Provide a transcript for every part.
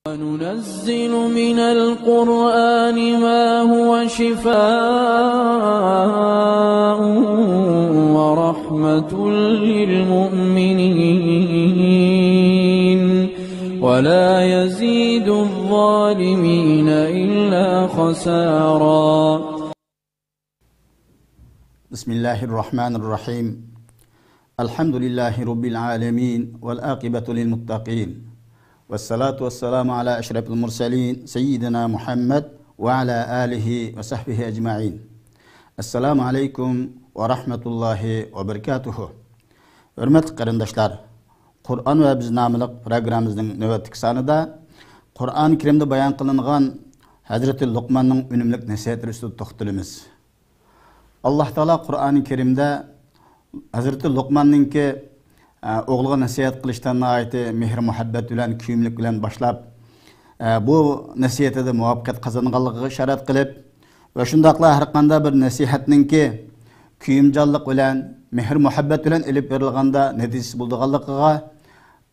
وننزل من القرآن ما هو شفاء ورحمة للمؤمنين ولا يزيد الظالمين إلا خسارا. بسم الله الرحمن الرحيم. الحمد لله رب العالمين والعاقبة للمتقين والصلاة والسلام على أشرف المرسلين سيدنا محمد وعلى آله وصحبه أجمعين. السلام عليكم ورحمة الله وبركاته. Hürmetli qarindaşlar, Kur'an ve biz namlıq programımızın növbetlik sanıda Kur'an-ı Kerim'de bayan kılınğan Hazreti Luqman'ın ünümlük nasihatleri üstüde toxtalımız. Allah Teala Kur'an-ı Kerim'de Hazreti Luqman'ın ki oğluğa nasihat kılıştan ayeti mehr muhabbet bilen, kuyumluk bilen başlap bu nasihate de muvaffaqiyat kazanğanlığı şarat kılıp ve şundaqla her qanda bir nasihatning ki kuyumcallık bilen, mehr muhabbet bilen elip berilganda neticesi bulduğanlıqıga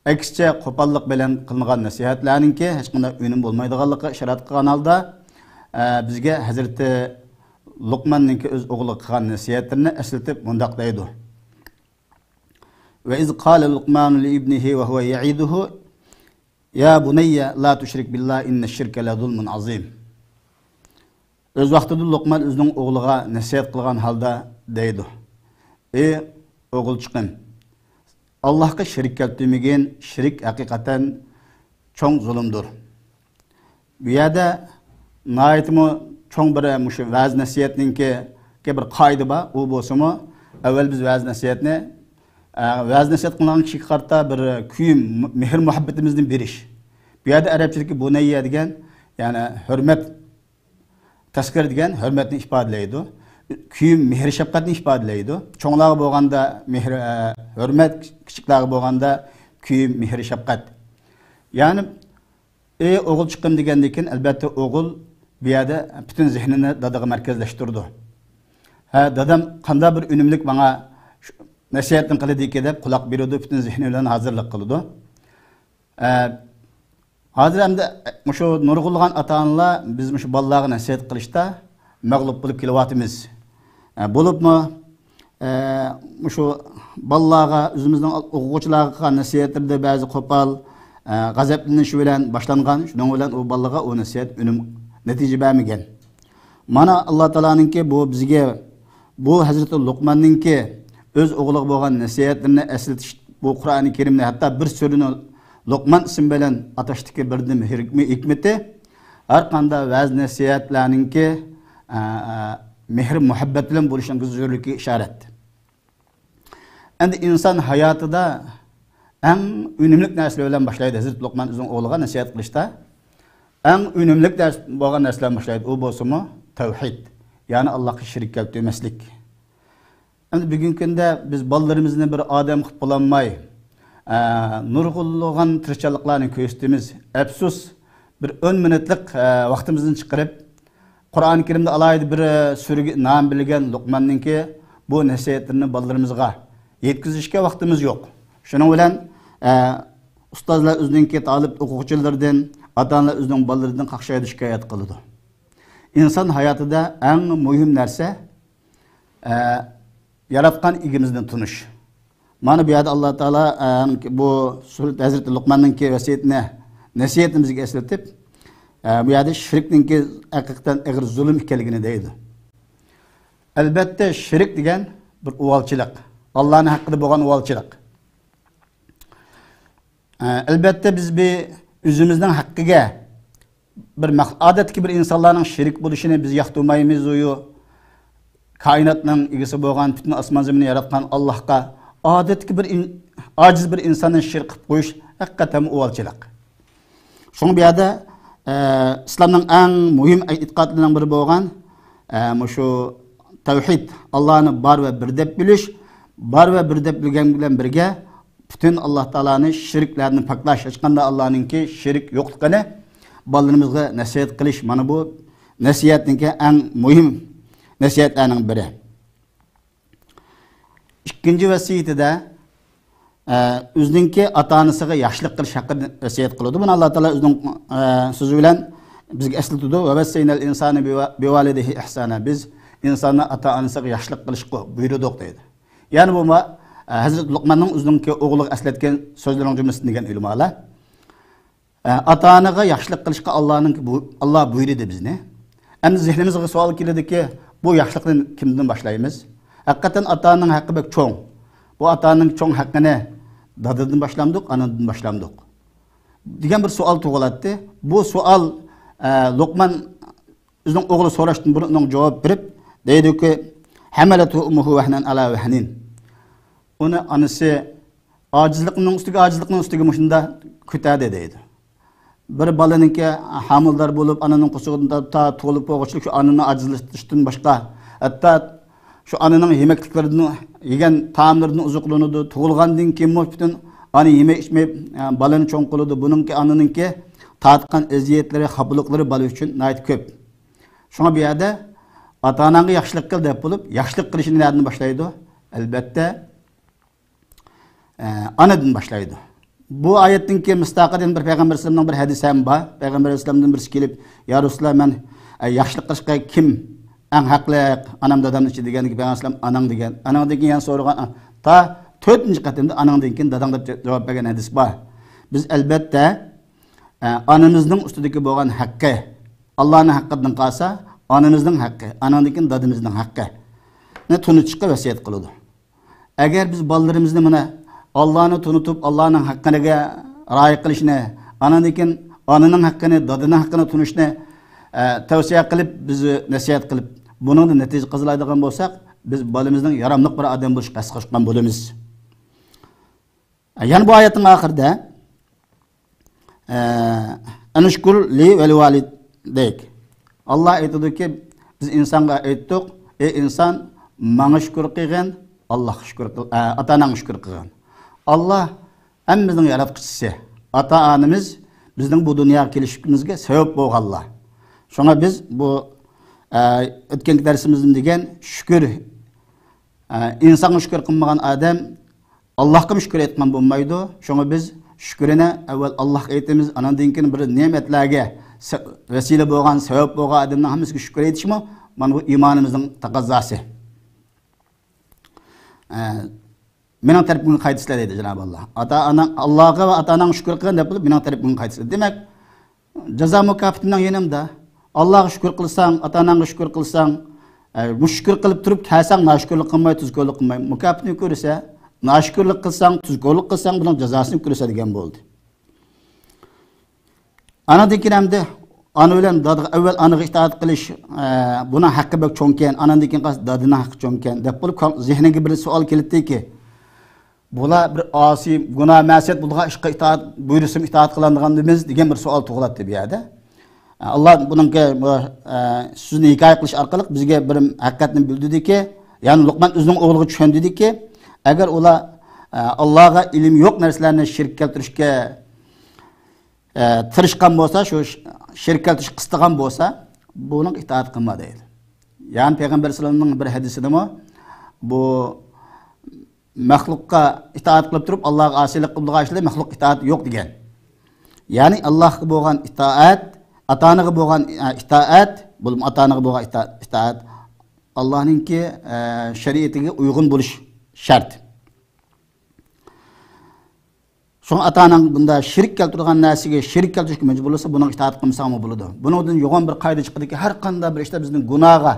eksçe qopallık bilen kılınğan nasihatlarning ki hech qanday önüm bolmaydiganlığı şarat qilgan halda bizge Hazreti Luqmanning ki öz oğluğa qilgan nasihatlarini eslatib mundaq deydi. وإذ قال لقمان لابنه وهو يعيده يا بني لا تشرك بالله إن الشرك لظلم عظيم. Öz vaxtida Luqman özünün oğluğa nasihat qılğan halda deydi. Ey oğulçuqum, Allah'a şirik keltirmegen şirik hakikaten çoğ zulümdür. Bu yerda nayetmi çoğ bir muşu vaz nasihatning ki bir qoida bor, u bo'lsa-mu, avval biz vaz nasihatni vaz nasihat qilgan kishi qarta bir kuyum mehr muhabbatimizdan berish. Bu yerda arabchilikda bunayya degan, ya'ni hurmat taskir degan hurmatni ifodalaydi. Kuyum mehr shafqatni ifodalaydi. Cho'nglarga bo'lganda mehr hurmat, kichiklarga bo'lganda kuyum mehr shafqat. Ya'ni ey o'g'il chiqim degandan keyin albatta o'g'il bu yerda butun zehnini dadaga markazlashtirdi. Ha, dadam qanday bir unumlik menga nasihatni qiladi deb quloq beradi, butun zehni bilan hozirlik qiladi. Hozir hamda shu nurg'ulgan ota-onalar biz shu bolalarga nasihat qilishda mag'lub bo'lib kelyapmiz. Bo'libmi shu bolalarga o'zimizning o'quvchilarga qilgan nasihatlarda ba'zi qo'pol g'azablanish bilan boshlangan, shuning bilan u bolalarga u nasihat unum natija bermagan. Mana Alloh taoloninki bu bizga bu Hazreti Luqmanninki öz oğluğa bo'lgan nasihatlarini eslatish bu Qur'oni Kerimda hatto bir so'rini Luqman ismi bilan atashdiki birdim hikmati har qanday vaz nasihatlarninki mehr muhabbat bilan bo'lishining zo'rligiga ishorat. Endi inson hayotida eng unumli narsalar bilan boshlaydi. Hazrat Luqman o'zining o'g'liga nasihat qilishda eng unumli bo'lgan narsalar boshlaydi. U bo'lsa-mu tavhid, ya'ni Allohga shirik keltirmaslik. Endi bugungi kunda biz bolalarimizni bir odam qilib qo'yolmay, nurg'ulg'an tirishchiliklarni ko'rsatamiz. Afsus, bir 10 minutlik vaqtimizni chiqarib, Qur'oni Kerimda alayda bir suraga nom bilgan Luqmanningki bu nasihatlarini bolalarimizga yetkazishga vaqtimiz yo'q. Shuning bilan ustozlar o'zininki talib o'quvchilardan, ota-onalar o'zining bolalaridan qaqshaydi shikoyat qiladi. İnsan hayotida eng muhim narsa yaratgan igimizden tunuş. Mana bu yerda Alloh taolo bu surat Hazreti Luqmanninki vasiyatini nasihatimizga eslatib, bu yerda shirkninki haqiqatan ig'ir zulm ekanligini deydi. Albatta shirk degan bir uvalchilik, Allohning haqqida bo'lgan uvalchilik. Albatta biz bir o'zimizning haqqiga bir odatki bir insonlarning shirk bo'lishini biz yoqtirmaymiz uyu. Kainatning egasi bo'lgan bütün osmon zaminni yaratgan Allohga odatki bir ojiz bir insonning shirk qilib qo'yish haqiqatan uvalchilik. Shunga bu yerda islomning eng muhim e'tiqodlaridan biri bo'lgan shu tavhid, Allohni bor va bir deb bilish, bor va bir deb bilgan bilan birga bütün Alloh taolaning shirklarni paklash, hech qanday Allohningki shirk yo'qligini bolalarimizga nasihat qilish, mana bu nasihatning eng muhim nasihatlarning biri. İkinci vasiyeti de o'zininki ota-onasiga yaxshilik qilish haqida vasiyat qiladi. Buni Alloh taolo o'zining so'zi bilan bizga eslatadi. Va vasaynal insani biwalidihi ihsana. Biz insonni ota-onasiga yaxshilik qilishga buyurdik deydi. Ya'ni bu Hazrat Luqmanning o'zininki o'g'liga eslatgan so'zlarining jumlasini degan ulamalar. Ota-onaga yaxshilik qilishga Alloh buyurdi bizni. Endi zihnimizga savol keladiki, bu yaxshilikni kimdan boshlaymiz? Haqiqatan ota-onaning haqqi bek cho'ng. Bu ota-onaning cho'ng haqqini dadadan boshlamdik, anadan boshlamdik degan bir savol tug'iladi. Bu savol Luqman o'zining o'g'li so'rashdan burun javob berib, deydiki, hamalatu ummuhu wahnan ala wahnin. Uni anasi ojizlikning ustiga mushunda ko'tardi deydi. Bir balaninki hamildor bo'lib, ananing quchog'ida tug'ilib bo'lg'achlik shu ananing ojizlashdan boshqa, hatto shu ananing yemekliklarini yegan taomlarini uzuqlanadi. Tug'ilgandan keyin butun ana yemek içmey balani cho'ng qiladi. Buningki ananinki tatgan eziyetlari, xafalıqlari bola uchun nayt ko'p. Shunga bu yerda ota-onaga yaxshilik qil deb bo'lib, yaxshilik qilishni nereden boshlaydi? Albatta anadan boshlaydi. Bu oyatdan keyin mustaqildan bir payg'ambar sollallohu bir hadis ham bor. Payg'ambar sollallohu birisi kelib, "Ya Rasululloh, men yaxshilik qilishga kim eng haqli? Anam dadamning ichida" deganki, Payg'ambar sollallohu anang degan. Anang degan yana so'ragan, ta 4-qatimda anangdan keyin dadang deb javob bergan hadis bor. Biz albatta anamizning ustidagi bo'lgan haqqi, Allohning haqqidan qolsa, anamizning haqqi, anangdan keyin dadamizning haqqi ne tunutishga vasiyat qiladi. Agar biz bolalarimizni mana Allah'ını tunutup Allah'ın hakkına raya qilishni, anandan ananing haqqini, dadaning haqqini tunishni tavsiya qilib, bizni nasihat qilib, buningda natija qozonadigan bo'lsak, biz bolamizning yaramliq bir odam bo'lishga qasqashgan bo'lamiz. Yani bu oyatning oxirida anashkur li va livalidayk. Allah aytadiki, biz insonga aytdik, ey inson, menga shukr qilgin, Allohga shukr qil, ota-onangga shukr qilgin. Allah hemmimizin yaratquchisi. Ata-onamiz bizning bu dunyoga kelishimizga sabab bo'lganlar. Şuna biz bu o'tgan darsimizda degan shukr, insonga shukr qilmagan odam Allohga shukr etgan bo'lmaydi. Şuna biz shukrini avval Allohga aytamiz, andan keyin bir ne'matlarga vasila bo'lgan, sabab bo'lgan odamning hammasiga shukr etishmi? Mana bu iymonimizning taqozosi. Mening tarafimdan qaytislar dedi Cenab-ı Allah. Allah'a ve ata-onang shukr qilgan deb bilib, mening tarafimdan qaytislar. Demak, jazo mukofotining yanimda Allohga shukr qilsang, ata-onangga shukr qilsang, bu shukr qilib turib, kasang nashkurlik qilmay, tuzko'rlik qilmay, mukofotni ko'rsa, nashkurlik qilsang, tuzko'rlik qilsang, buning jazosini ko'rsa degan bo'ldi. Ana dekiramda ana bilan dadaga avval anaga itoat qilish, buni haqqi bek cho'nkan, anadan keyin dadini haqqi cho'nkan deb bo'lib, zehniga bir savol kelibdiki, bular bir asi, günah, ma'siyat bulduğu ishqa itoat, buyursam itoat qilinganimiz degan bir savol tug'iladi bu yerda. Allah buningki sizni hikoya qilish orqali bizga bir haqiqatni bildirdiki, ya'ni Luqman o'zining o'g'liga tushundiki, agar ular Allohga ilm yo'q narsalarni shirk keltirishga tirishgan bo'lsa, shu shirk keltirish qistagan bo'lsa, buning itoat qilma deydi. Ya'ni Payg'ambar sollallohu bir hadisida bu maxluqqa itoat qilib turib Allohga asilik qildigan ishlar maxluq itoat yo'q degan. Ya'ni Allohga bo'lgan itoat, ota-onaga bo'lgan itoat, bu ota-onaga bo'lgan itoat Allohninki shariatiga uyg'un bo'lish shart. So'ng ota-onang bunda shirk keltirgan narsaga shirk keltirishga majbur bo'lsa, buning itoat qilmasang bo'ladi. Buningdan yo'g'on bir qoida chiqadiki, har qanday bir ishda bizning gunohga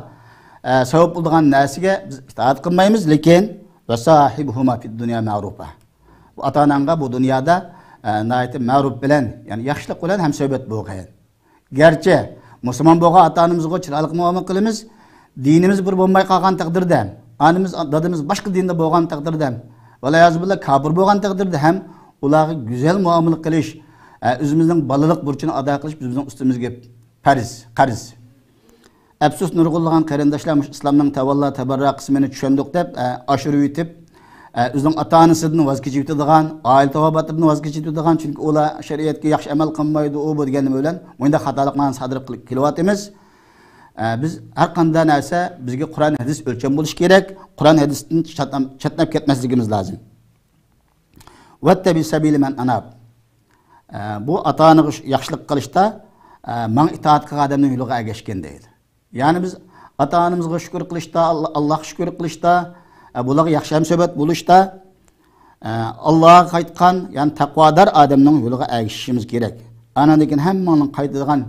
sabab bo'lgan narsaga biz itoat qilmaymiz, lekin ve sahibuhuma fid dunya ma'rufa. Bu ata-onanga bu dunyoda nayt ma'ruf bilan, yani yaxshilik bilan ham so'hbat bo'lgan. Gerçi musulmon bo'lgan ata-onamizga chiroyli muomala qilamiz, dinimiz bir bo'lmay qolgan taqdirda, onamiz, dadamiz boshqa dinda bo'lgan taqdirda, va yazbillah kafir bo'lgan taqdirda ham ularga go'zal muomala qilish, o'zimizning bolalik burchini ado qilish bizning ustimizga qarz. Afsus nurg'ulgan qarindoshlar islomning tavalla tabarra qismini tushundik deb oshirib yetib, o'zining ota-onasidan voz kechib o'tadigan, oila tavobatdan voz kechib o'tadigan, chunki ular shariatga yaxshi amal qilmaydi, u bu deganim bilan bunda xatoliklarni sodir qilib kelyapmiz. Biz har qanday narsa bizga Qur'on hadis o'lcham bo'lish kerak. Qur'on hadisdan chatnab ketmasligimiz lozim. Vattabi sabili men anab. Bu ata-ana yaxshilik qilishda men itoat qilgan odamning yo'liga ergashgan deydi. Ya'ni biz ata-onamizga shukr qilishda, Allohga shukr qilishda, bularga yaxshi hamsohbat bo'lishda Allohga qaytgan, ya'ni taqvodor odamning yo'liga ergashishimiz kerak. Ana degan hammaning qaytadigan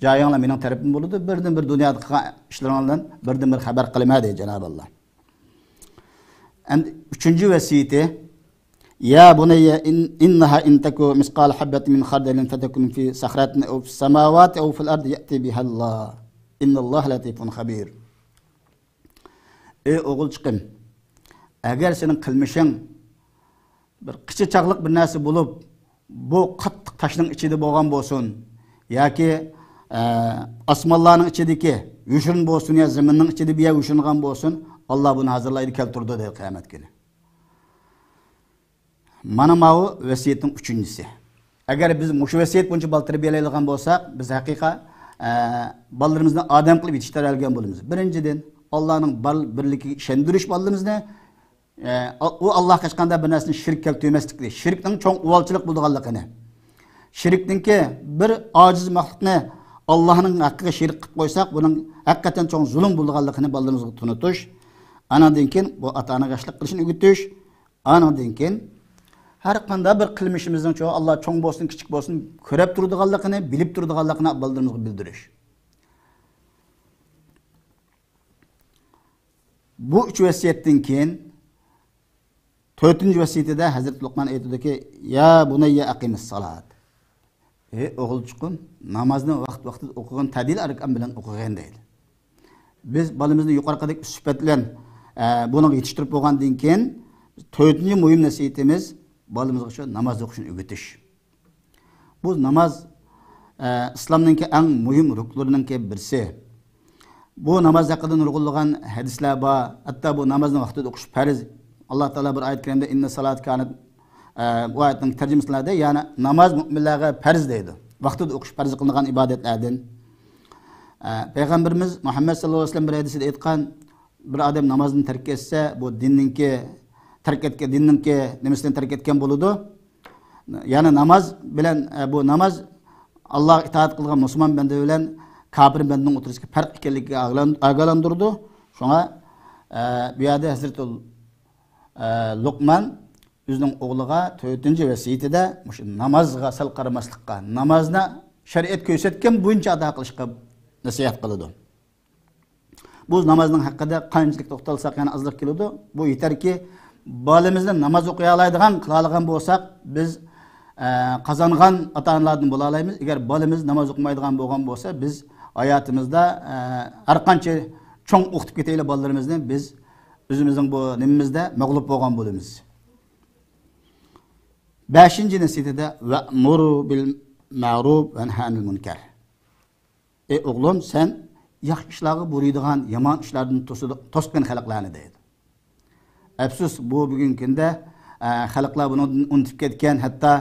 joyinglar mening tarafim bo'ladi. Birdan-bir dunyoda qilgan ishlaringlardan birdan-bir xabar qilma deydi Janob Alloh. Endi 3-vasiyati Ya bunayya innaha in taku misqal habatin min khardalin fatakun fi sakhratin aw fis samawati aw fil ardi ya'ti biha Allah. Innalloha latifun khabir. Ey o'g'ilchiqim, agar sening qilmishing bir qichichaqliq bir narsa bo'lib, bu qattiq tashning ichida bo'lgan bo'lsin yoki osmonlarning ichidagi yushin bo'lsin yo zaminning ichida biya yushingan bo'lsin, Alloh buni hozirlaydi keltirdi deydi qiyomat kuni. Mana bu vasiyatning 3-si. Agar biz mushu vasiyat bo'yicha bal tarbiyalaydigan bo'lsak, biz haqiqa ballarimizni odam qilib yetishtiradigan bo'lamiz. Birinchidan Allohning birligiga ishondirish ballarimizni u Allohga hech qanday bir narsani shirk keltirmaslikdir. Shirkning cho'ng uvalchilik bo'lganligini. Shirkninki bir ojiz maxluqni Allohning haqqiga shirk qilib qo'ysak, buning haqiqatan cho'ng zulm bo'lganligini ballarimizga tunutish, anadan keyin bu ota-ona yaxshilik qilishni o'rgatish, anadan keyin har qanday bir qilmishimizning cho'ng Alloh cho'ng bo'lsin, kichik bo'lsin, ko'rib turadiganligini, bilib turadiganligini ballarimizga bildirish. Bu 3 vasiyatdan keyin 4-vasiyatida Hazrat Luqman aytadiki, ya bunayya aqimis salat. O'g'ilchiqim, namozni vaqt-vaqtida o'qigan tadil arkan bilan o'qigan deydi. Biz balimizni yuqorqidagi sifat bilan buni yetishtirib bo'lgandan keyin 4-muhim nasihatimiz balimizga shu namoz o'qishni o'rgatish. Bu namoz islomning eng muhim rukunlarining birisi. Bu namoz haqida nurg'unlagan hadislar bor. Hatto bu namozni vaqtida o'qish farz. Alloh taolo bir oyat karimda inna salat kanat bu oyatning tarjimasida ya'ni namoz mu'minlarga farz deydi. Vaqtida o'qish farz qilingan ibodatlardan. Payg'ambarimiz Muhammad sallallohu alayhi vasallam bir hadisida aytgan, bir odam namozni tark etsa, bu dinninki nimasidan tark etgan bo'ladi. Ya'ni namoz bilan bu namoz Alloh itoat qilgan musulmon banda bilan kafir bandaning o'tirishga farq ekanligiga ogohlantirdi. Shunga bu yerda Hazrat Luqman o'zining o'g'liga 4-vasiyatida shu namozga sal qaramaslikqa, namozni shariat ko'rsatgan bo'yicha ado qilishga nasihat qiladi. Bu namozning haqida qanchalik to'xtalsak yana ozlik keladi. Bu yetarki bolamizni namoz o'qiy oladigan, qila olgan bo'lsak, biz qozongan ota-onalardan bo'la olamiz. Agar bolamiz namoz o'qimaydigan bo'lgan bo'lsa, biz hayotimizda har qancha cho'ng o'qitib ketaylik bolalarimizni, biz o'zimizning bu nimamizda mag'lub bo'lgan bo'lamiz. 5-nasihada va'muru bil ma'ruf va nahy anil munkar. Ey o'g'lim, sen yaxshi ishlarga buyuradigan, yomon ishlardan to'sgan xalqlarni deydi. Afsus, bu bugungi kunda xalqlar buni unutib ketgan, hatto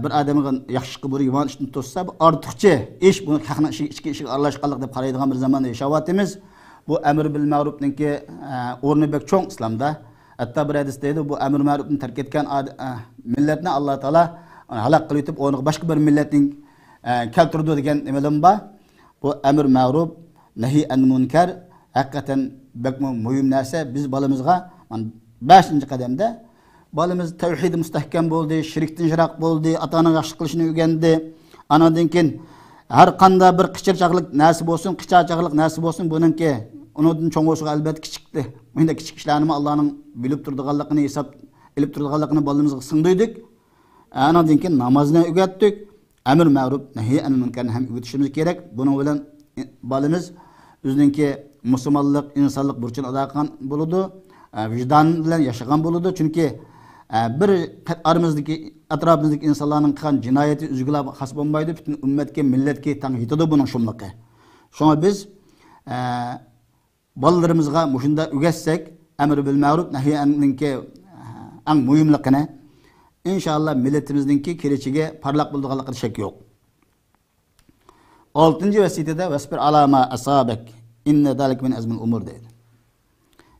bir odamga yaxshi ishga buyurib yomon ishni to'ssa, bu ortiqcha ish, buni haqning ichki ishga aralashganlik deb qaraydigan bir zamonda yashayapmiz. Bu amr bil ma'rufningki o'rni bek cho'ng islomda. Hatto bir hadis deydi, bu amr ma'rufni tark etgan millatni Alloh taolo halok qilib o'tib, o'rniga boshqa bir millatning keltirdi degan nimadan bor. Bu amr ma'ruf, nahy anil munkar haqiqatan bakmo muhim narsa. Biz bolamizga 5-qadamda bolamiz tavhid mustahkam bo'ldi, shirkdan yiroq bo'ldi, ota-ona yaxshi qilishni o'rgandi. Anadan keyin har qanday bir qichirchaqlik narsa bo'lsin, qichachaqlik narsa bo'lsin, buningki undan cho'ng bo'lsa albatta kichikdi. Bunda kichik ishlarni Allohning bilib turadiganligini, hisob ilib turadiganligini bolamizga singdirdik. Anadan keyin namozni o'rgatdik. Amr ma'ruf, nahy anil munkarni ham o'rgatishimiz kerak. Buning bilan bolamiz o'zininki musulmonlik, insonlik burchini ado qilgan bo'ladi. Vijdon bilan yashagan bo'ladi. Chunki bir aramizdagi atrofimizdagi insonlarning qilgan jinoyati o'zgalar xas bo'lmaydi, butun ummatga, millatga tang yetadi buning shumligi. Shunga biz bolalarimizga mushunda o'rgatsak, amr bil ma'ruf, nahy anilki eng muhimligini, inshaalloh millatimizningki kelajagiga parlaq bo'ladiganligida shak yo'q. 6-vasiyatida vasbir alama asabak inna zalik min azmil umur deydi.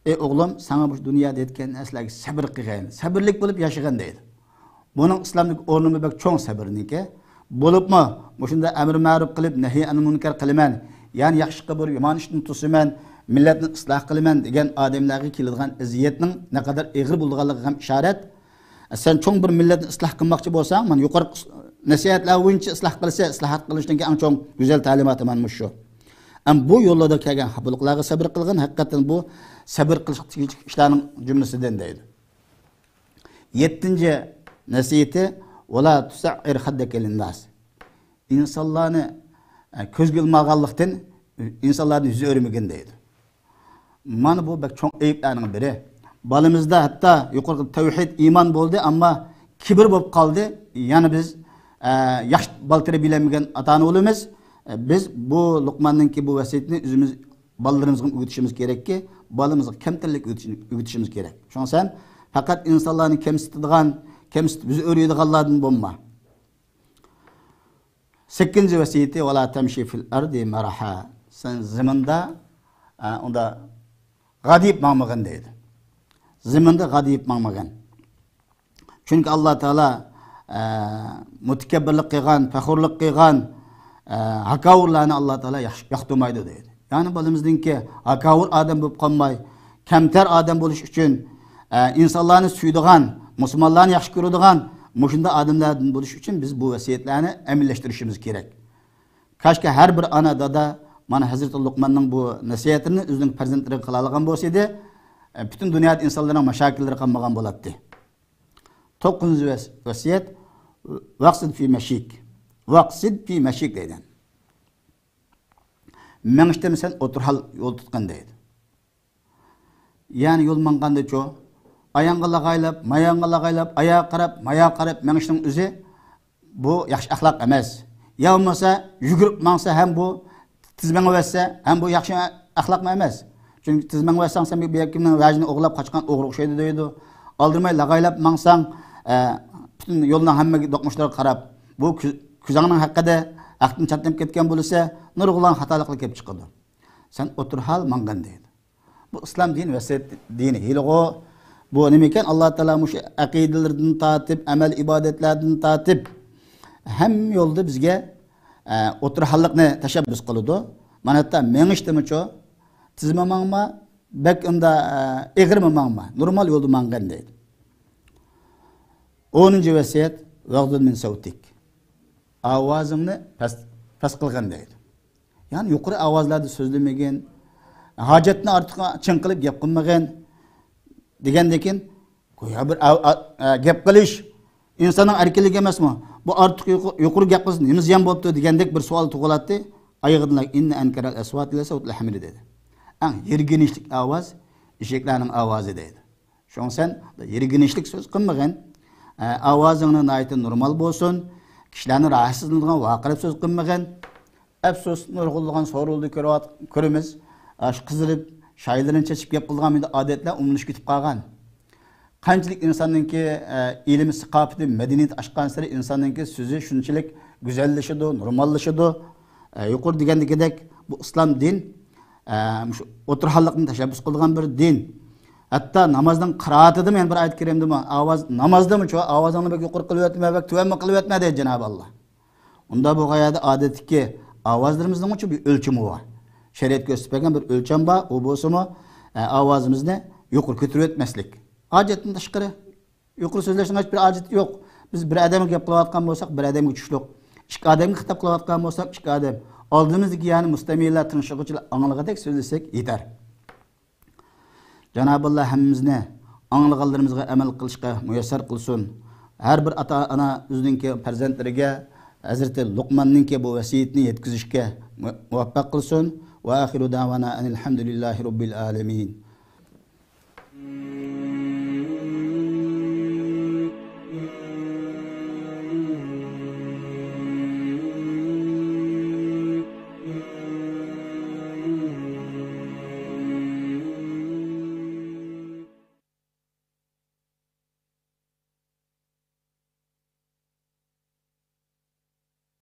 Ey o'g'lim, sana bu dunyoda etgan narsalarga sabr qilgan, sabrlik bo'lib yashagan deydi. Bunun İslamdaki o'rni bek cho'ng sabrniki. Bo'libmi, shunda amr ma'ruf qilib, nahiy anil munkar qilaman, ya'ni yaxshi qilib yomon ishni to'siman, millatni isloh qilaman degan odamlarga keladigan iziyatning naqadar og'ir bo'lganligiga ham ishorat. Sen cho'ng bir millatni isloh qilmoqchi bo'lsang, men yuqori nasihatlar bo'yicha isloh qilsa, islohot qilishdan eng cho'ng go'zal ta'limotim mana shu. Am bu yo'lda kelgan xabulqlarga sabr qilgan, haqiqatan bu sabr qilish ishlarning jumlasidan deydi. 7. nasihati wala tusa'ir haddaka lin-nas. İnsanlarni ko'zga ilmaganlikdan insonlarni yuzi o'rmagin deydi. Mana bu bak cho'ng ayiblarning biri. Balimizda hatta yuqori tavhid iymon bo'ldi, ammo kibr bo'lib qoldi. Ya'ni biz yaxshi baltira bilamagan ota-ona o'limiz. Biz bu Luqmanninki bu vasiyatni o'zimiz balalarimizga o'rgatishimiz kerakki, balamizga kamtarlik o'rgatishimiz kerak. Shunsan faqat insonlarni kamsitadigan, bizni o'raydiganlardan bo'lma. 8. vasiyati wala tamshi fil ardi maraha. Sen zaminda onda g'adib ma'magan deydi. Zaminda g'adib ma'magan. Chunki Alloh taolo mutakabbirlik qilgan, faxurlik qilgan hakavurlarni Alloh taolo yoqtirmaydi deydi. Ya'ni balimizdinki hakavur odam bo'lib qolmay, kamtar odam bo'lish uchun insonlarni suydigan, musulmonlarni yaxshi ko'radigan mushunda odamlardan bo'lish uchun biz bu vasiyatlarni amallashtirishimiz kerak. Kashki har bir ona dada mana Hazrat Luqmanning bu nasihatini o'zining farzandlariga qila olgan bo'lsa edi, butun dunyoda insonlarning mashakillari qolmagan bo'lardi. 9. vasiyat vaqsid fi mashik. Vaqsid fi mashik deydi. Mengishtem sen o'tirhal yo'l tutgan deydi. Ya'ni yo'l manganda cho ayağına lağaylab, mayağına lağaylab, ayağa qarab, mengishning o'zi bu yaxshi axloq emas. Ya olmasa yugurib mangsa ham bu tizmanga vassa, ham bu yaxshi axloq emas. Chunki tizmanga vassang sen bir kimning vajini o'g'lab qochgan o'g'ri o'xshaydi deydi. Aldırmay lağaylab mangsang bütün yo'ldan hammaga doqmushlarga qarab, bu kuzangning haqqida aqdin chatlanib ketgan bo'lsa, nurg'ulan xatoliklar kelib chiqadi. Sen o'tirhal mangan deydi. Bu islom dini vasiyat dini. Hilg'o bu nima ekan? Alloh taolo mush aqidalardan tatib, amal ibodatlardan tatib ham yo'lda bizga o'tirhallikni tashabbus qiladi. Mana hatta mengishtimicho tizma mangma, bek unda eg'irma mangma, normal yo'lda mangan deydi. 10. vasiyat vag'dud min savtik. Ovozingni past qilgan deydi. Ya'ni yuqori ovozlarda so'zlamagan, hojatni ortiq chinqilib gap qilmagan degandekin, qo'ya bir gap qilish insonning erkinligi emasmi? Bu ortiq yuqori gap qilsa nima ziyon bo'pti degandek bir savol tug'iladi. Ayog'idan inna ankaral aswat ila sawtul hamir dedi. Ang yirginishlik ovoz eshaklarning ovozi dedi. Shunsan yirginishlik so'z qilmagan, ovozingni nayta normal bo'lsin, kishilarni rahatsizlanadigan vaqirib so'z qilmagan. Afsus nurg'ulgan so'ruldi ko'ramiz. Shu qizilib shaylarni chechib gap qilgan odatlar umlashib ketib qolgan. Qanchalik insonningki ilmi siqofati madaniyat oshgan sari insonningki so'zi shunchalik go'zallashadi, normallashadi. Yuqori degandek bu islom din o'tirhallikni tashabbus qilgan bir din. Hatta namozning qiroatida men bir oyat kerimdimi, ovoz namozdami cho ovozingni bek yuqori qilib yotma, bek tuvanma qilib yotma deydi Janob Alloh. Unda bu g'oyada odatki ovozlarimizning uchun bir o'lchami bor. Shariat ko'rsatgan bir o'lcham bor, u bo'lsa-mu ovozimizni yuqori ko'tarib o'tmaslik. Hojatdan tashqari yuqori so'zlashning hech bir hojati yo'q. Biz bir odamga gap qilayotgan bo'lsak, bir odamga tushliq. Ikki odamga xitob qilayotgan bo'lsak, ikki odam. Oldimizdagi ya'ni mustamiylar tinchlig'ichilar anglag'idek so'zlasak yetar. Janob Alloh hammamizni anglag'anlarimizga amal qilishga muyassar qilsin. Har bir ota-ona o'zining farzandlariga Hazreti Luqmanninki bu vasiyatni yetkazishga muvaffaq qilsin. Va axiru davana alhamdulillahi robbil alamin.